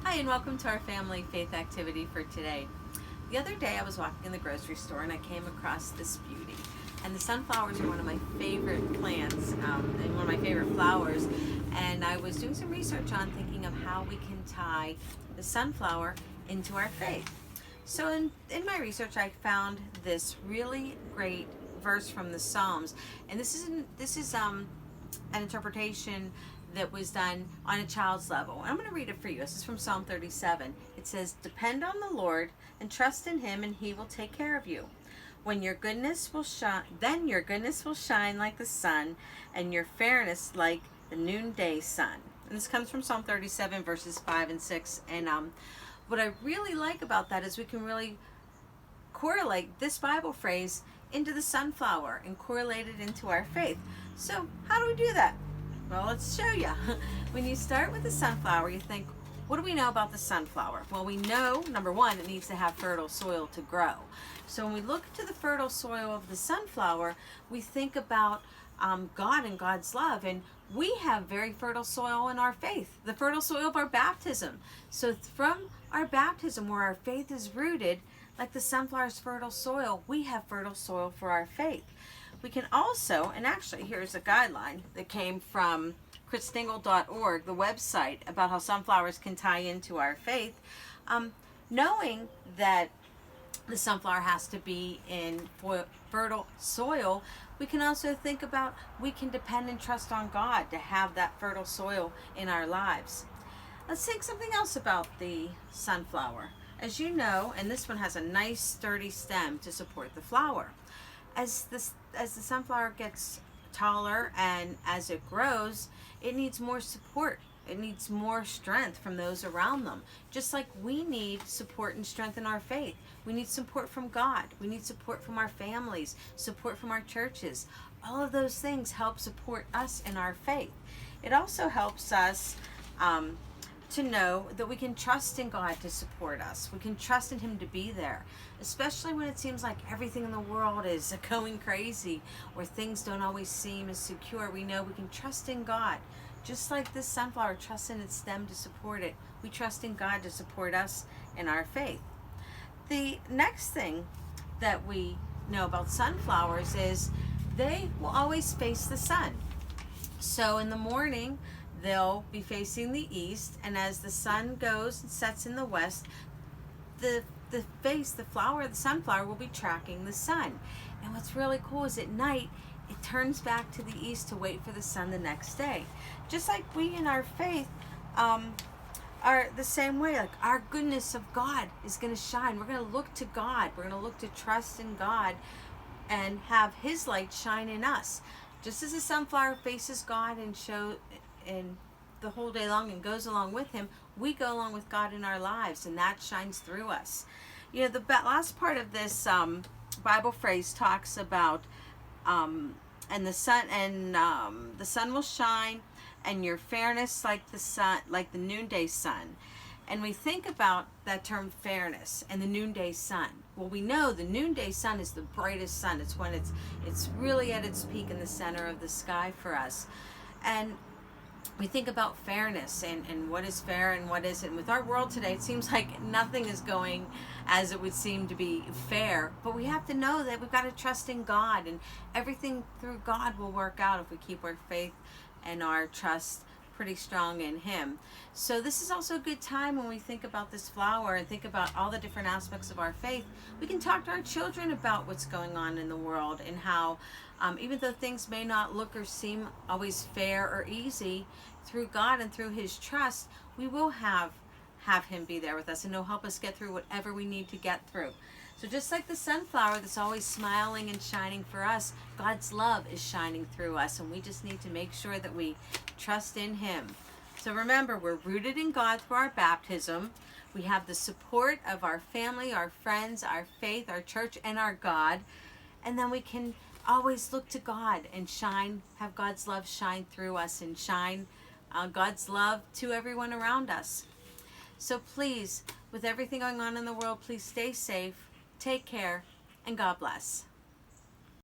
Hi, and welcome to our family faith activity for today. The other day I was walking in the grocery store and I came across this beauty. And the sunflowers are one of my favorite plants and one of my favorite flowers. And I was doing some research on thinking of how we can tie the sunflower into our faith. So in my research I found this really great verse from the Psalms. And this is an interpretation that was done on a child's level. And I'm going to read it for you. This is from Psalm 37. It says, "Depend on the Lord and trust in him, and he will take care of you. When your goodness will shine, then your goodness will shine like the sun, and your fairness like the noonday sun." And this comes from Psalm 37, verses 5 and 6. And what I really like about that is we can really correlate this Bible phrase into the sunflower and correlate it into our faith. So how do we do that? Well, let's show you. When you start with the sunflower, you think, what do we know about the sunflower? Well, we know, number one, it needs to have fertile soil to grow. So when we look to the fertile soil of the sunflower, we think about God and God's love. And we have very fertile soil in our faith, the fertile soil of our baptism. So from our baptism, where our faith is rooted, like the sunflower's fertile soil, we have fertile soil for our faith. We can also, and actually here's a guideline that came from christingle.org, the website, about how sunflowers can tie into our faith. Knowing that the sunflower has to be in fertile soil, we can also think about we can depend and trust on God to have that fertile soil in our lives. Let's think something else about the sunflower. As you know, and this one has a nice sturdy stem to support the flower. As the sunflower gets taller and as it grows, it needs more support. It needs more strength from those around them. Just like we need support and strength in our faith. We need support from God. We need support from our families, support from our churches. All of those things help support us in our faith. It also helps us to know that we can trust in God to support us. We can trust in him to be there, especially when it seems like everything in the world is going crazy or things don't always seem as secure. We know we can trust in God. Just like this sunflower trusts in its stem to support it, we trust in God to support us in our faith. The next thing that we know about sunflowers is they will always face the sun. So in the morning, they'll be facing the east, and as the sun goes and sets in the west, the flower of the sunflower will be tracking the sun. And what's really cool is at night, it turns back to the east to wait for the sun the next day. Just like we in our faith are the same way. Like our goodness of God is going to shine. We're going to look to God. We're going to look to trust in God and have his light shine in us. Just as the sunflower faces God and the whole day long and goes along with him, we go along with God in our lives, and that shines through us. You know, the last part of this Bible phrase talks about and the sun will shine, and your fairness like the sun, like the noonday sun. And we think about that term fairness and the noonday sun. Well, we know the noonday sun is the brightest sun. It's when it's really at its peak in the center of the sky for us. And we think about fairness and what is fair and what isn't. With our world today, it seems like nothing is going as it would seem to be fair. But we have to know that we've got to trust in God, and everything through God will work out if we keep our faith and our trust pretty strong in him. So this is also a good time when we think about this flower and think about all the different aspects of our faith. We can talk to our children about what's going on in the world and how even though things may not look or seem always fair or easy, through God and through his trust, we will have him be there with us, and he'll help us get through whatever we need to get through. So just like the sunflower that's always smiling and shining for us, God's love is shining through us, and we just need to make sure that we trust in him. So remember, we're rooted in God through our baptism. We have the support of our family, our friends, our faith, our church, and our God. And then we can always look to God and have God's love shine through us, and shine God's love to everyone around us. So please, with everything going on in the world, please stay safe, take care, and God bless.